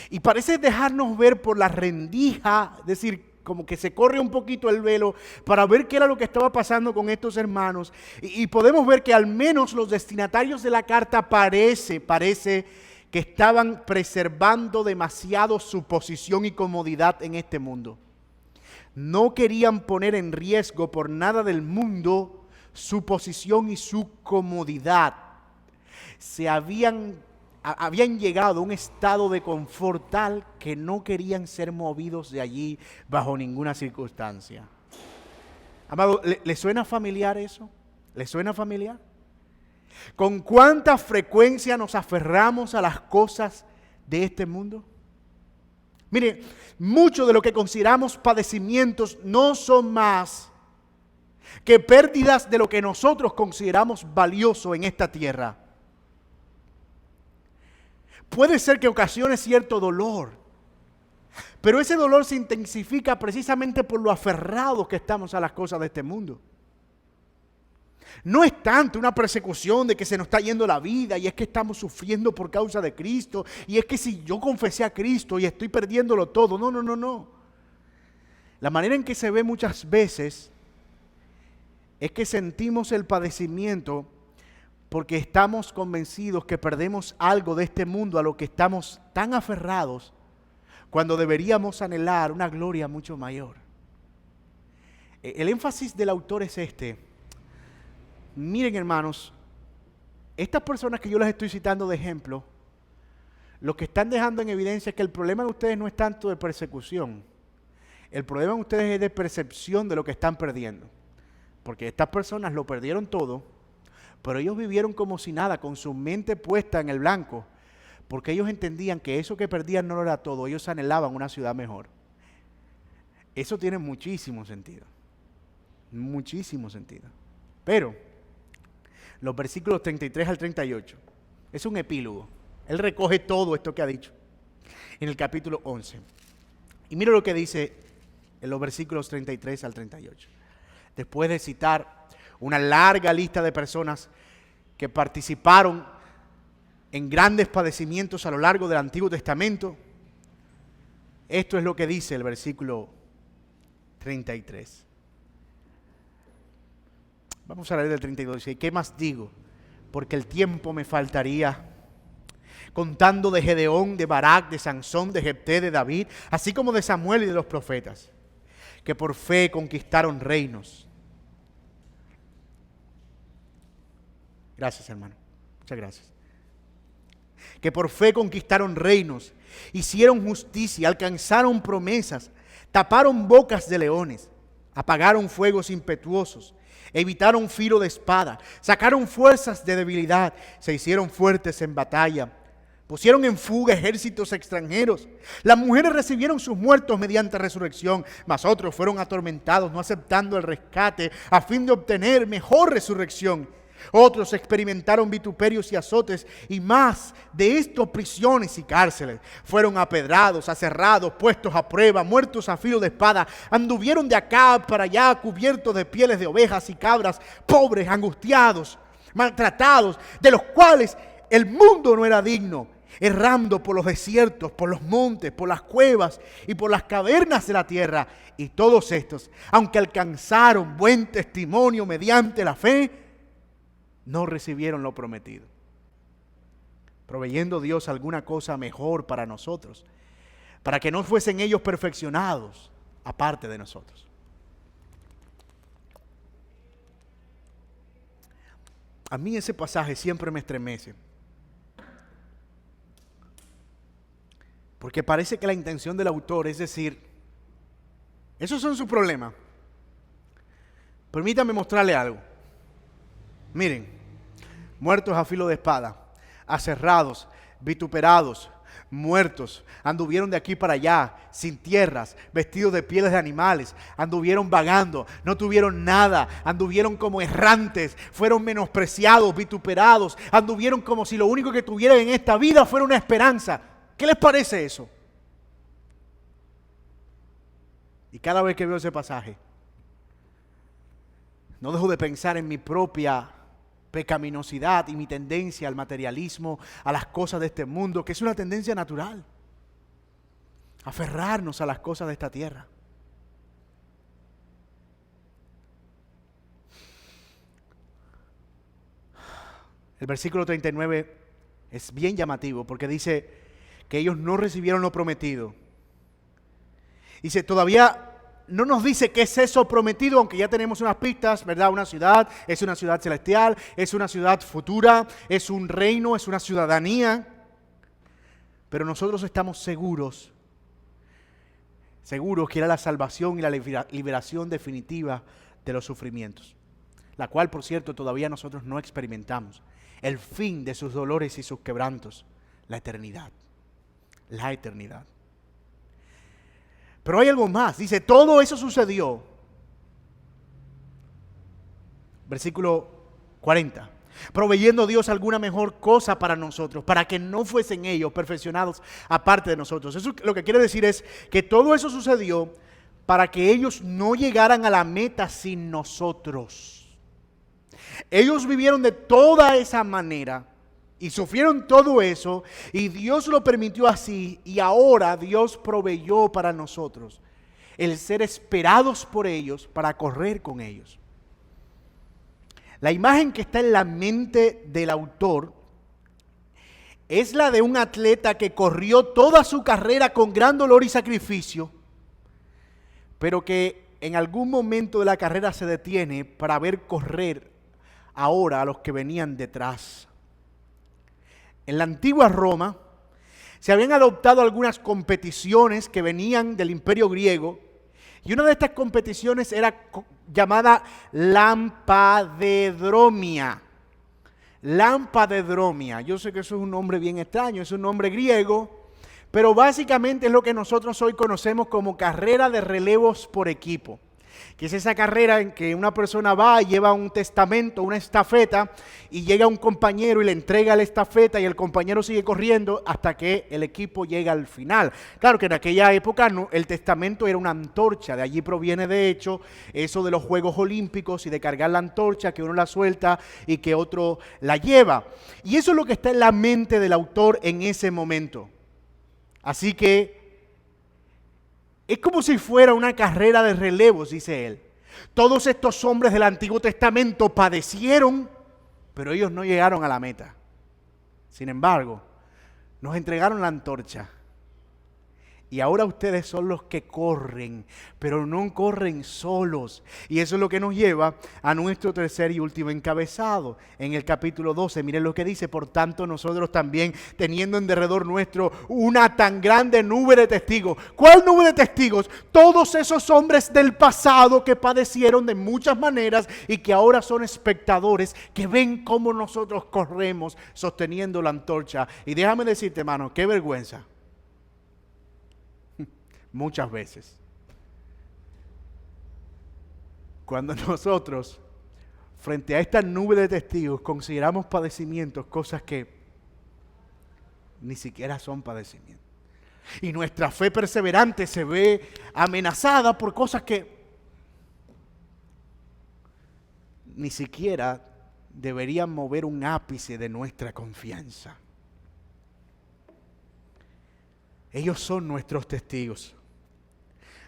Y parece dejarnos ver por la rendija, es decir, como que se corre un poquito el velo para ver qué era lo que estaba pasando con estos hermanos. Y podemos ver que al menos los destinatarios de la carta parece que estaban preservando demasiado su posición y comodidad en este mundo. No querían poner en riesgo por nada del mundo su posición y su comodidad. Habían llegado a un estado de confort tal que no querían ser movidos de allí bajo ninguna circunstancia. Amado, ¿le suena familiar eso? ¿Le suena familiar? ¿Con cuánta frecuencia nos aferramos a las cosas de este mundo? Mire, mucho de lo que consideramos padecimientos no son más que pérdidas de lo que nosotros consideramos valioso en esta tierra. Puede ser que ocasione cierto dolor, pero ese dolor se intensifica precisamente por lo aferrados que estamos a las cosas de este mundo. No es tanto una persecución de que se nos está yendo la vida y es que estamos sufriendo por causa de Cristo y es que si yo confesé a Cristo y estoy perdiéndolo todo. No. La manera en que se ve muchas veces es que sentimos el padecimiento porque estamos convencidos que perdemos algo de este mundo a lo que estamos tan aferrados cuando deberíamos anhelar una gloria mucho mayor. El énfasis del autor es este. Miren, hermanos, estas personas que yo les estoy citando de ejemplo, lo que están dejando en evidencia es que el problema de ustedes no es tanto de persecución. El problema de ustedes es de percepción de lo que están perdiendo. Porque estas personas lo perdieron todo, pero ellos vivieron como si nada, con su mente puesta en el blanco, porque ellos entendían que eso que perdían no lo era todo, ellos anhelaban una ciudad mejor. Eso tiene muchísimo sentido. Muchísimo sentido. Pero los versículos 33 al 38 es un epílogo. Él recoge todo esto que ha dicho en el capítulo 11. Y mira lo que dice en los versículos 33 al 38. Después de citar una larga lista de personas que participaron en grandes padecimientos a lo largo del Antiguo Testamento, esto es lo que dice el versículo 33. Vamos a leer del 32. Dice, ¿qué más digo? Porque el tiempo me faltaría, contando de Gedeón, de Barak, de Sansón, de Jefté, de David, así como de Samuel y de los profetas, que por fe conquistaron reinos. Gracias, hermano. Muchas gracias. Que por fe conquistaron reinos, hicieron justicia, alcanzaron promesas, taparon bocas de leones, apagaron fuegos impetuosos, evitaron filo de espada, sacaron fuerzas de debilidad, se hicieron fuertes en batalla, pusieron en fuga ejércitos extranjeros. Las mujeres recibieron sus muertos mediante resurrección, mas otros fueron atormentados, no aceptando el rescate a fin de obtener mejor resurrección. Otros experimentaron vituperios y azotes, y más de estos prisiones y cárceles. Fueron apedrados, aserrados, puestos a prueba, muertos a filo de espada. Anduvieron de acá para allá cubiertos de pieles de ovejas y cabras, pobres, angustiados, maltratados, de los cuales el mundo no era digno, errando por los desiertos, por los montes, por las cuevas y por las cavernas de la tierra. Y todos estos, aunque alcanzaron buen testimonio mediante la fe, no recibieron lo prometido, proveyendo Dios alguna cosa mejor para nosotros, para que no fuesen ellos perfeccionados aparte de nosotros. A mí ese pasaje siempre me estremece, porque parece que la intención del autor es decir, esos son sus problemas. Permítame mostrarle algo. Miren, muertos a filo de espada, aserrados, vituperados, muertos, anduvieron de aquí para allá, sin tierras, vestidos de pieles de animales, anduvieron vagando, no tuvieron nada, anduvieron como errantes, fueron menospreciados, vituperados, anduvieron como si lo único que tuvieran en esta vida fuera una esperanza. ¿Qué les parece eso? Y cada vez que veo ese pasaje, no dejo de pensar en mi propia pecaminosidad y mi tendencia al materialismo, a las cosas de este mundo, que es una tendencia natural. Aferrarnos a las cosas de esta tierra. El versículo 39 es bien llamativo porque dice que ellos no recibieron lo prometido. Dice, todavía no nos dice qué es eso prometido, aunque ya tenemos unas pistas, ¿verdad? Una ciudad, es una ciudad celestial, es una ciudad futura, es un reino, es una ciudadanía. Pero nosotros estamos seguros que era la salvación y la liberación definitiva de los sufrimientos, la cual, por cierto, todavía nosotros no experimentamos. El fin de sus dolores y sus quebrantos, la eternidad. La eternidad. Pero hay algo más. Dice, todo eso sucedió. Versículo 40. Proveyendo Dios alguna mejor cosa para nosotros, para que no fuesen ellos perfeccionados aparte de nosotros. Eso lo que quiere decir es que todo eso sucedió para que ellos no llegaran a la meta sin nosotros. Ellos vivieron de toda esa manera y sufrieron todo eso, y Dios lo permitió así, y ahora Dios proveyó para nosotros el ser esperados por ellos para correr con ellos. La imagen que está en la mente del autor es la de un atleta que corrió toda su carrera con gran dolor y sacrificio, pero que en algún momento de la carrera se detiene para ver correr ahora a los que venían detrás. En la antigua Roma se habían adoptado algunas competiciones que venían del Imperio griego, y una de estas competiciones era llamada lampadedromia. Lampadedromia. Yo sé que eso es un nombre bien extraño, es un nombre griego, pero básicamente es lo que nosotros hoy conocemos como carrera de relevos por equipo. Que es esa carrera en que una persona va y lleva un testamento, una estafeta, y llega un compañero y le entrega la estafeta y el compañero sigue corriendo hasta que el equipo llega al final. Claro que en aquella época el testamento era una antorcha, de allí proviene de hecho eso de los Juegos Olímpicos y de cargar la antorcha, que uno la suelta y que otro la lleva. Y eso es lo que está en la mente del autor en ese momento. Así que es como si fuera una carrera de relevos, dice él. Todos estos hombres del Antiguo Testamento padecieron, pero ellos no llegaron a la meta. Sin embargo, nos entregaron la antorcha. Y ahora ustedes son los que corren, pero no corren solos. Y eso es lo que nos lleva a nuestro tercer y último encabezado. En el capítulo 12, miren lo que dice: por tanto nosotros también, teniendo en derredor nuestro una tan grande nube de testigos. ¿Cuál nube de testigos? Todos esos hombres del pasado que padecieron de muchas maneras y que ahora son espectadores, que ven cómo nosotros corremos sosteniendo la antorcha. Y déjame decirte, hermano, qué vergüenza. Muchas veces, cuando nosotros, frente a esta nube de testigos, consideramos padecimientos cosas que ni siquiera son padecimientos. Y nuestra fe perseverante se ve amenazada por cosas que ni siquiera deberían mover un ápice de nuestra confianza. Ellos son nuestros testigos,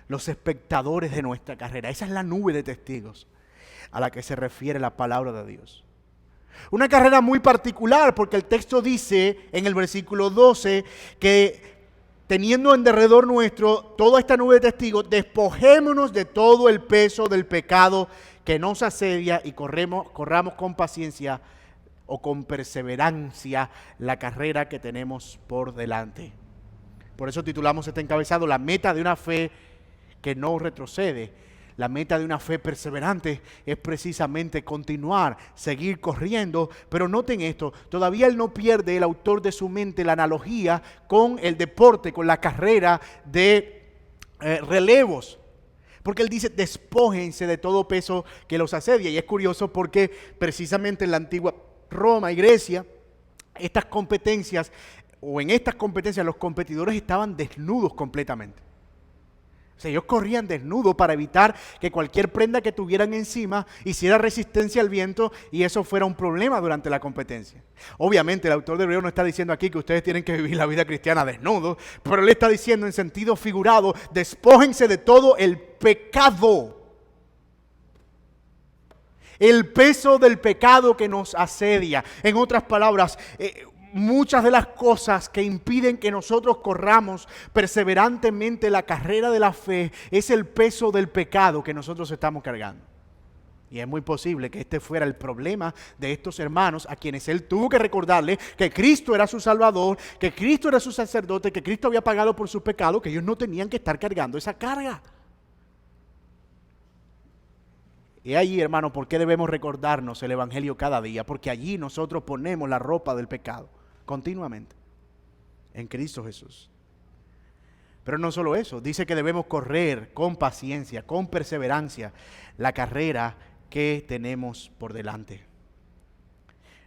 los espectadores de nuestra carrera. Esa es la nube de testigos a la que se refiere la palabra de Dios. Una carrera muy particular, porque el texto dice en el versículo 12 que teniendo en derredor nuestro toda esta nube de testigos, despojémonos de todo el peso del pecado que nos asedia y corramos con paciencia o con perseverancia la carrera que tenemos por delante. Por eso titulamos este encabezado: la meta de una fe que no retrocede. La meta de una fe perseverante es precisamente continuar, seguir corriendo. Pero noten esto, todavía él no pierde, el autor, de su mente la analogía con el deporte, con la carrera de relevos. Porque él dice: despójense de todo peso que los asedia. Y es curioso porque precisamente en la antigua Roma y Grecia, en estas competencias los competidores estaban desnudos completamente. O sea, ellos corrían desnudos para evitar que cualquier prenda que tuvieran encima hiciera resistencia al viento y eso fuera un problema durante la competencia. Obviamente el autor de Hebreo no está diciendo aquí que ustedes tienen que vivir la vida cristiana desnudos, pero él está diciendo en sentido figurado: despójense de todo el pecado. El peso del pecado que nos asedia. En otras palabras, muchas de las cosas que impiden que nosotros corramos perseverantemente la carrera de la fe es el peso del pecado que nosotros estamos cargando. Y es muy posible que este fuera el problema de estos hermanos a quienes él tuvo que recordarle que Cristo era su Salvador, que Cristo era su sacerdote, que Cristo había pagado por sus pecados, que ellos no tenían que estar cargando esa carga. Y allí, hermano, ¿por qué debemos recordarnos el Evangelio cada día? Porque allí nosotros ponemos la ropa del pecado continuamente en Cristo Jesús. Pero no solo eso, dice que debemos correr con paciencia, con perseverancia, la carrera que tenemos por delante.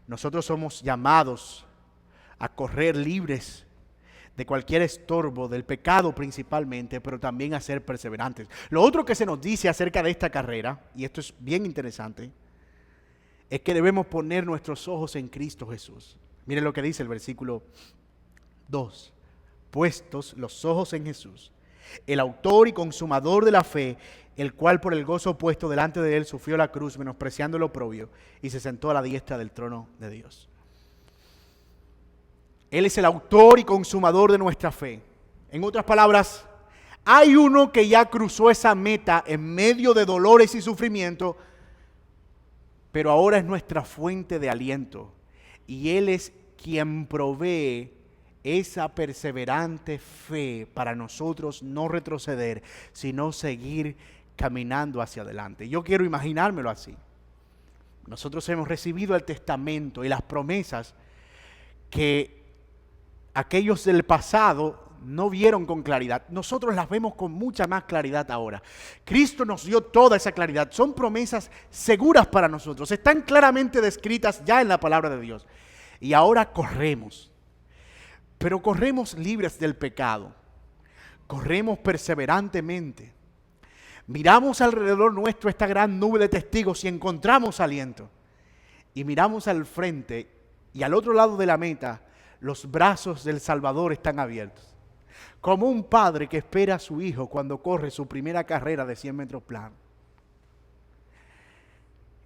Nosotros somos llamados a correr libres de cualquier estorbo, del pecado principalmente, pero también a ser perseverantes. Lo otro que se nos dice acerca de esta carrera, y esto es bien interesante, es que debemos poner nuestros ojos en Cristo Jesús. Miren lo que dice el versículo 2. Puestos los ojos en Jesús, el autor y consumador de la fe, el cual por el gozo puesto delante de él sufrió la cruz, menospreciando el oprobio, y se sentó a la diestra del trono de Dios. Él es el autor y consumador de nuestra fe. En otras palabras, hay uno que ya cruzó esa meta en medio de dolores y sufrimiento, pero ahora es nuestra fuente de aliento. Y Él es quien provee esa perseverante fe para nosotros no retroceder, sino seguir caminando hacia adelante. Yo quiero imaginármelo así. Nosotros hemos recibido el testamento y las promesas que aquellos del pasado no vieron con claridad. Nosotros las vemos con mucha más claridad ahora. Cristo nos dio toda esa claridad. Son promesas seguras para nosotros. Están claramente descritas ya en la palabra de Dios. Y ahora corremos. Pero corremos libres del pecado. Corremos perseverantemente. Miramos alrededor nuestro esta gran nube de testigos y encontramos aliento. Y miramos al frente y al otro lado de la meta, los brazos del Salvador están abiertos. Como un padre que espera a su hijo cuando corre su primera carrera de 100 metros plano.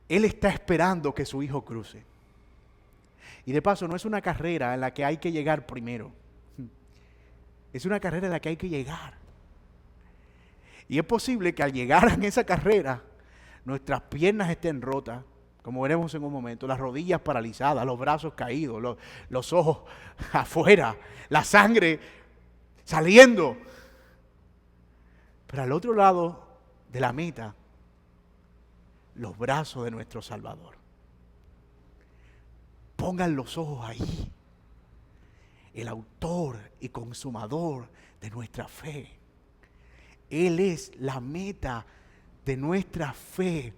Él está esperando que su hijo cruce. Y de paso, no es una carrera en la que hay que llegar primero. Es una carrera en la que hay que llegar. Y es posible que al llegar en esa carrera, nuestras piernas estén rotas, como veremos en un momento, las rodillas paralizadas, los brazos caídos, los ojos afuera, la sangre saliendo. Pero al otro lado de la meta, los brazos de nuestro Salvador. Pongan los ojos ahí. El autor y consumador de nuestra fe. Él es la meta de nuestra fe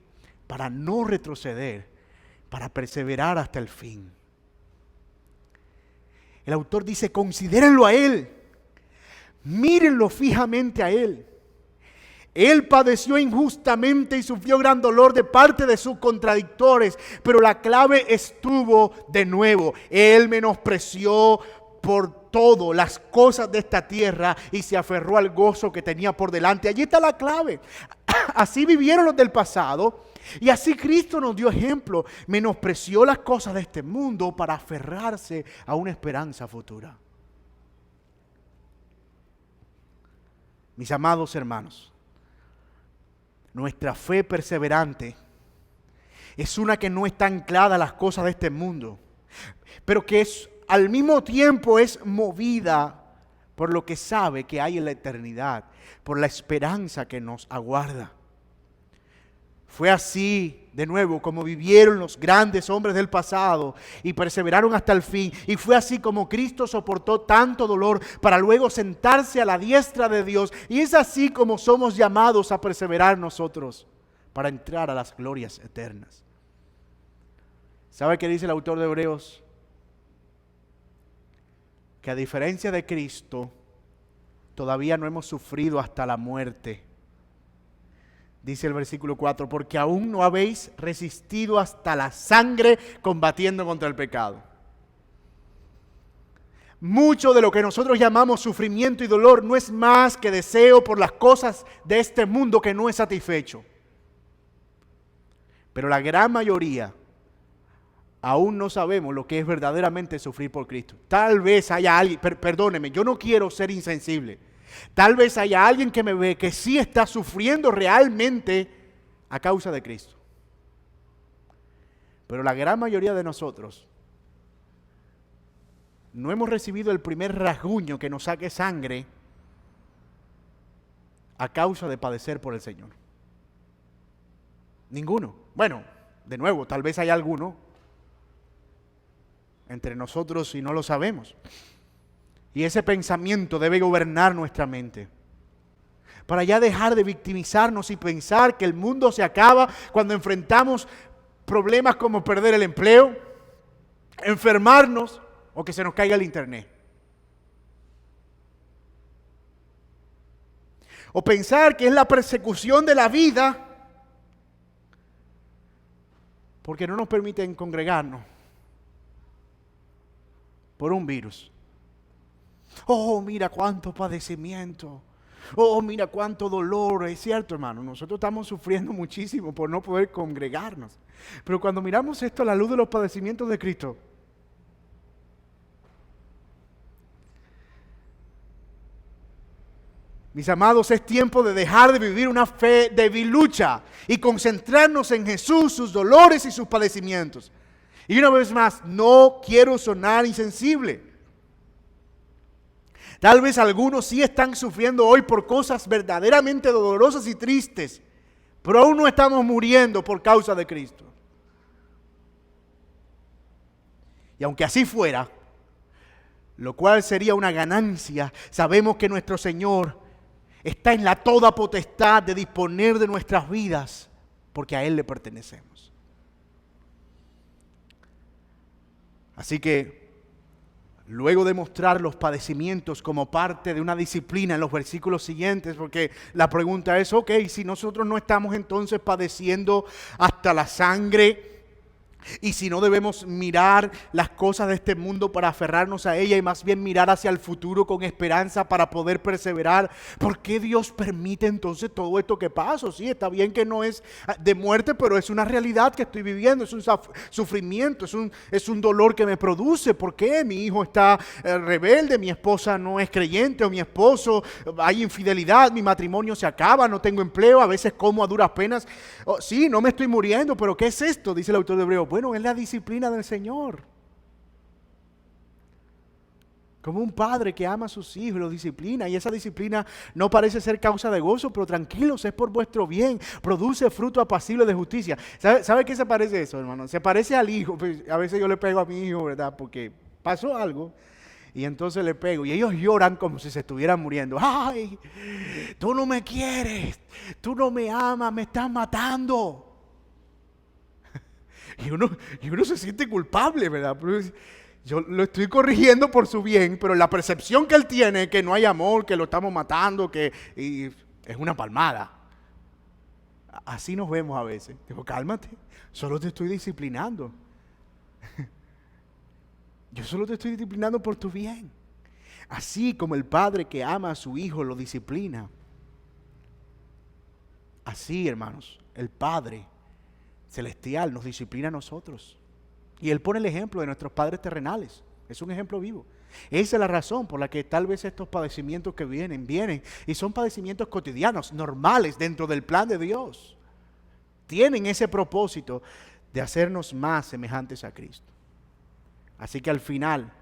para no retroceder, para perseverar hasta el fin. El autor dice, considérenlo a Él, mírenlo fijamente a Él. Él padeció injustamente y sufrió gran dolor de parte de sus contradictores, pero la clave estuvo de nuevo. Él menospreció por todo las cosas de esta tierra y se aferró al gozo que tenía por delante. Allí está la clave. Así vivieron los del pasado y así Cristo nos dio ejemplo. Menospreció las cosas de este mundo para aferrarse a una esperanza futura. Mis amados hermanos, nuestra fe perseverante es una que no está anclada a las cosas de este mundo, pero que al mismo tiempo es movida por lo que sabe que hay en la eternidad, por la esperanza que nos aguarda. Fue así, de nuevo, como vivieron los grandes hombres del pasado y perseveraron hasta el fin. Y fue así como Cristo soportó tanto dolor para luego sentarse a la diestra de Dios. Y es así como somos llamados a perseverar nosotros para entrar a las glorias eternas. ¿Sabe qué dice el autor de Hebreos? Que a diferencia de Cristo, todavía no hemos sufrido hasta la muerte. Dice el versículo 4, porque aún no habéis resistido hasta la sangre combatiendo contra el pecado. Mucho de lo que nosotros llamamos sufrimiento y dolor no es más que deseo por las cosas de este mundo que no es satisfecho. Pero la gran mayoría aún no sabemos lo que es verdaderamente sufrir por Cristo. Tal vez haya alguien, perdóneme, yo no quiero ser insensible. Tal vez haya alguien que me ve que sí está sufriendo realmente a causa de Cristo. Pero la gran mayoría de nosotros no hemos recibido el primer rasguño que nos saque sangre a causa de padecer por el Señor. Ninguno. Bueno, de nuevo, tal vez haya alguno entre nosotros y no lo sabemos. Y ese pensamiento debe gobernar nuestra mente. Para ya dejar de victimizarnos y pensar que el mundo se acaba cuando enfrentamos problemas como perder el empleo, enfermarnos o que se nos caiga el internet. O pensar que es la persecución de la vida porque no nos permiten congregarnos por un virus. Oh, mira cuánto padecimiento. Oh, mira cuánto dolor. Es cierto, hermano, nosotros estamos sufriendo muchísimo por no poder congregarnos. Pero cuando miramos esto a la luz de los padecimientos de Cristo, Mis amados, es tiempo de dejar de vivir una fe debilucha y concentrarnos en Jesús, sus dolores y sus padecimientos. Y una vez más, no quiero sonar insensible. Tal vez algunos sí están sufriendo hoy por cosas verdaderamente dolorosas y tristes, pero aún no estamos muriendo por causa de Cristo. Y aunque así fuera, lo cual sería una ganancia, sabemos que nuestro Señor está en la toda potestad de disponer de nuestras vidas, porque a Él le pertenecemos. Así que, luego de mostrar los padecimientos como parte de una disciplina en los versículos siguientes, porque la pregunta es, ok, si nosotros no estamos entonces padeciendo hasta la sangre, y si no debemos mirar las cosas de este mundo para aferrarnos a ella y más bien mirar hacia el futuro con esperanza para poder perseverar, ¿por qué Dios permite entonces todo esto que pasa? Sí, está bien que no es de muerte, pero es una realidad que estoy viviendo, es un sufrimiento, es un dolor que me produce. ¿Por qué? Mi hijo está rebelde, mi esposa no es creyente, o mi esposo, hay infidelidad, mi matrimonio se acaba, no tengo empleo, a veces como a duras penas. Oh, sí, no me estoy muriendo, pero ¿qué es esto? Dice el autor de Hebreos. Bueno, es la disciplina del Señor. Como un padre que ama a sus hijos, los disciplina, y esa disciplina no parece ser causa de gozo, pero tranquilos, es por vuestro bien, produce fruto apacible de justicia. ¿Sabe qué se parece eso, hermano? Se parece al hijo. Pues a veces yo le pego a mi hijo, ¿verdad? Porque pasó algo, y entonces le pego, y ellos lloran como si se estuvieran muriendo. ¡Ay! Tú no me quieres, tú no me amas, me estás matando. Y uno se siente culpable, ¿verdad? Pero yo lo estoy corrigiendo por su bien, pero la percepción que él tiene, que no hay amor, que lo estamos matando, y es una palmada. Así nos vemos a veces. Digo, cálmate, solo te estoy disciplinando. Yo solo te estoy disciplinando por tu bien. Así como el padre que ama a su hijo lo disciplina. Así, hermanos, el Padre celestial nos disciplina a nosotros. Y Él pone el ejemplo de nuestros padres terrenales. Es un ejemplo vivo. Esa es la razón por la que tal vez estos padecimientos que vienen y son padecimientos cotidianos, normales dentro del plan de Dios. Tienen ese propósito de hacernos más semejantes a Cristo. Así que al final,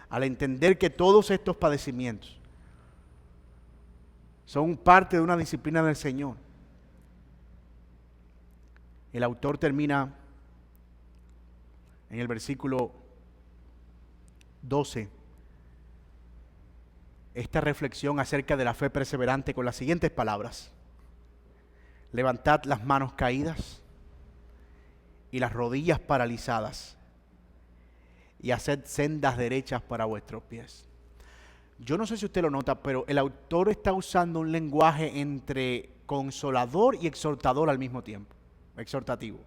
al entender que todos estos padecimientos son parte de una disciplina del Señor, el autor termina en el versículo 12 esta reflexión acerca de la fe perseverante con las siguientes palabras: levantad las manos caídas y las rodillas paralizadas y haced sendas derechas para vuestros pies. Yo no sé si usted lo nota, pero el autor está usando un lenguaje entre consolador y exhortador al mismo tiempo. Exhortativo.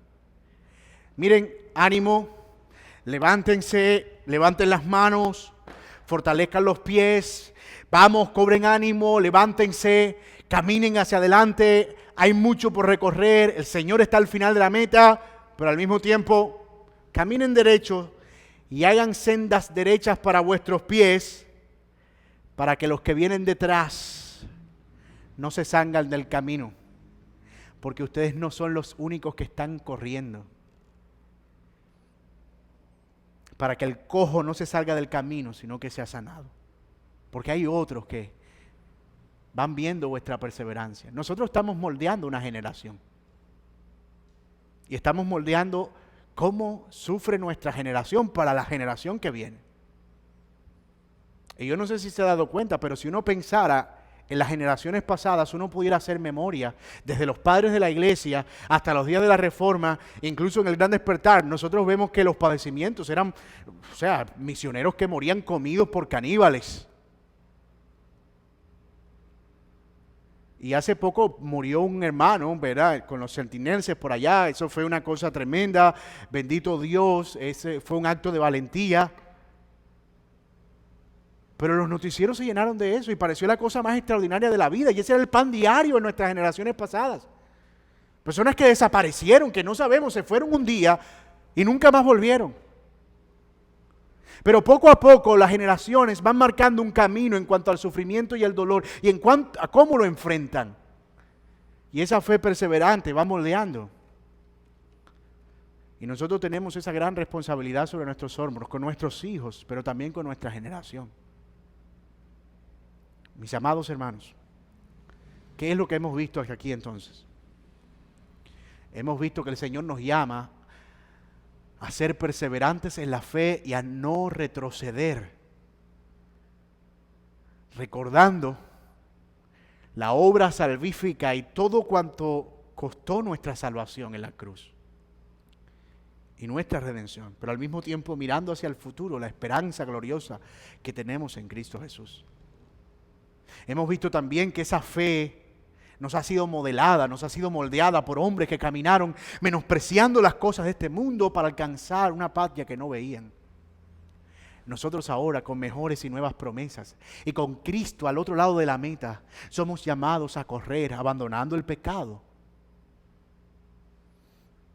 Miren, ánimo, levántense, levanten las manos, fortalezcan los pies, vamos, cobren ánimo, levántense, caminen hacia adelante, hay mucho por recorrer, el Señor está al final de la meta, pero al mismo tiempo, caminen derecho y hagan sendas derechas para vuestros pies, para que los que vienen detrás no se salgan del camino. Porque ustedes no son los únicos que están corriendo. Para que el cojo no se salga del camino, sino que sea sanado. Porque hay otros que van viendo vuestra perseverancia. Nosotros estamos moldeando una generación. Y estamos moldeando cómo sufre nuestra generación para la generación que viene. Y yo no sé si se ha dado cuenta, pero si uno pensara en las generaciones pasadas, uno pudiera hacer memoria desde los padres de la iglesia hasta los días de la Reforma, incluso en el Gran Despertar. Nosotros vemos que los padecimientos eran, misioneros que morían comidos por caníbales. Y hace poco murió un hermano, ¿verdad?, con los centineses por allá. Eso fue una cosa tremenda. Bendito Dios, ese fue un acto de valentía. Pero los noticieros se llenaron de eso y pareció la cosa más extraordinaria de la vida. Y ese era el pan diario en nuestras generaciones pasadas. Personas que desaparecieron, que no sabemos, se fueron un día y nunca más volvieron. Pero poco a poco las generaciones van marcando un camino en cuanto al sufrimiento y el dolor y en cuanto a cómo lo enfrentan. Y esa fe perseverante va moldeando. Y nosotros tenemos esa gran responsabilidad sobre nuestros hombros, con nuestros hijos, pero también con nuestra generación. Mis amados hermanos, ¿qué es lo que hemos visto hasta aquí entonces? Hemos visto que el Señor nos llama a ser perseverantes en la fe y a no retroceder, recordando la obra salvífica y todo cuanto costó nuestra salvación en la cruz y nuestra redención, pero al mismo tiempo mirando hacia el futuro, la esperanza gloriosa que tenemos en Cristo Jesús. Hemos visto también que esa fe nos ha sido modelada, nos ha sido moldeada por hombres que caminaron menospreciando las cosas de este mundo para alcanzar una patria que no veían. Nosotros ahora, con mejores y nuevas promesas y con Cristo al otro lado de la meta, somos llamados a correr abandonando el pecado,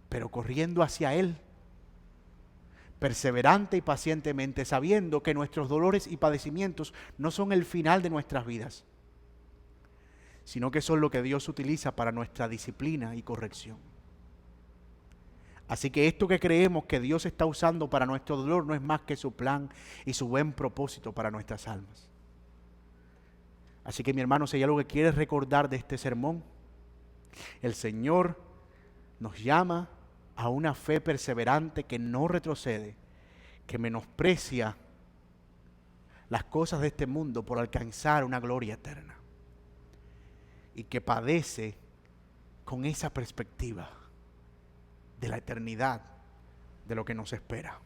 pero corriendo hacia Él, perseverante y pacientemente, sabiendo que nuestros dolores y padecimientos no son el final de nuestras vidas, sino que son lo que Dios utiliza para nuestra disciplina y corrección. Así que esto que creemos que Dios está usando para nuestro dolor no es más que su plan y su buen propósito para nuestras almas. Así que mi hermano, si hay algo que quieres recordar de este sermón, el Señor nos llama a una fe perseverante que no retrocede, que menosprecia las cosas de este mundo por alcanzar una gloria eterna y que padece con esa perspectiva de la eternidad, de lo que nos espera.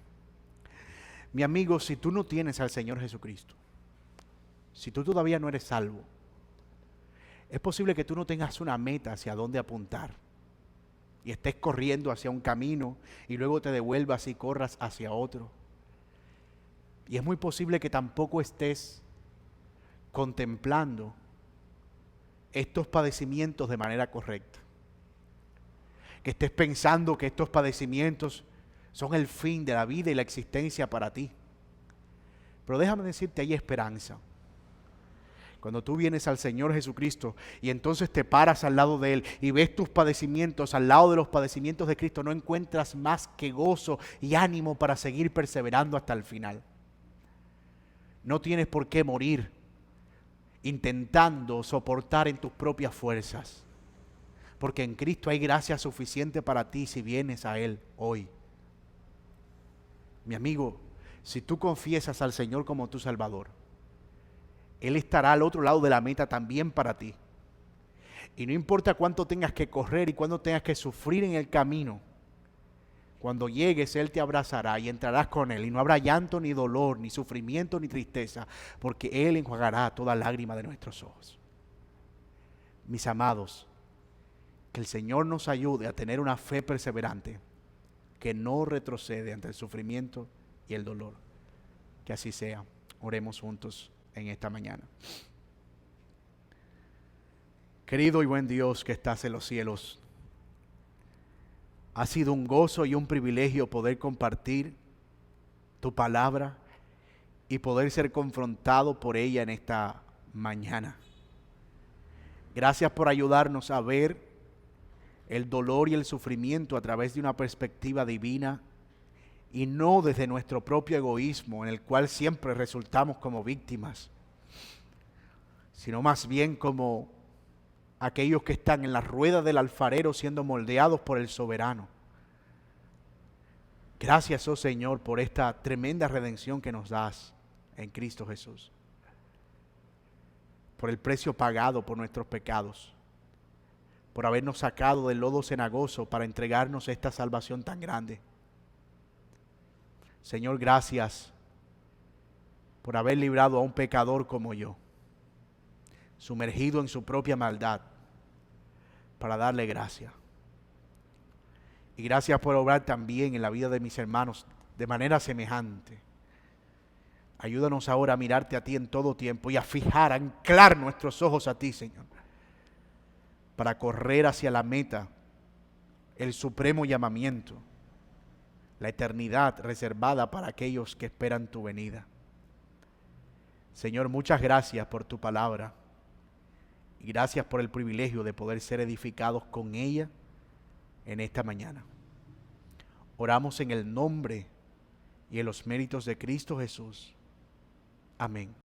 Mi amigo, si tú no tienes al Señor Jesucristo, si tú todavía no eres salvo, es posible que tú no tengas una meta hacia dónde apuntar y estés corriendo hacia un camino y luego te devuelvas y corras hacia otro. Y es muy posible que tampoco estés contemplando estos padecimientos de manera correcta. Que estés pensando que estos padecimientos son el fin de la vida y la existencia para ti. Pero déjame decirte, hay esperanza. Cuando tú vienes al Señor Jesucristo y entonces te paras al lado de Él y ves tus padecimientos al lado de los padecimientos de Cristo, no encuentras más que gozo y ánimo para seguir perseverando hasta el final. No tienes por qué morir intentando soportar en tus propias fuerzas, porque en Cristo hay gracia suficiente para ti si vienes a Él hoy. Mi amigo, si tú confiesas al Señor como tu Salvador, Él estará al otro lado de la meta también para ti. Y no importa cuánto tengas que correr y cuánto tengas que sufrir en el camino, cuando llegues Él te abrazará y entrarás con Él. Y no habrá llanto, ni dolor, ni sufrimiento, ni tristeza, porque Él enjuagará toda lágrima de nuestros ojos. Mis amados, que el Señor nos ayude a tener una fe perseverante, que no retrocede ante el sufrimiento y el dolor. Que así sea. Oremos juntos en esta mañana. Querido y buen Dios que estás en los cielos, ha sido un gozo y un privilegio poder compartir tu palabra y poder ser confrontado por ella en esta mañana. Gracias por ayudarnos a ver el dolor y el sufrimiento a través de una perspectiva divina y no desde nuestro propio egoísmo, en el cual siempre resultamos como víctimas, sino más bien como aquellos que están en la rueda del alfarero siendo moldeados por el soberano. Gracias, oh Señor, por esta tremenda redención que nos das en Cristo Jesús, por el precio pagado por nuestros pecados, por habernos sacado del lodo cenagoso para entregarnos esta salvación tan grande. Señor, gracias por haber librado a un pecador como yo, sumergido en su propia maldad, para darle gracia. Y gracias por obrar también en la vida de mis hermanos de manera semejante. Ayúdanos ahora a mirarte a ti en todo tiempo y a fijar, a anclar nuestros ojos a ti, Señor, para correr hacia la meta, el supremo llamamiento la eternidad reservada para aquellos que esperan tu venida. Señor, muchas gracias por tu palabra y gracias por el privilegio de poder ser edificados con ella en esta mañana. Oramos en el nombre y en los méritos de Cristo Jesús. Amén.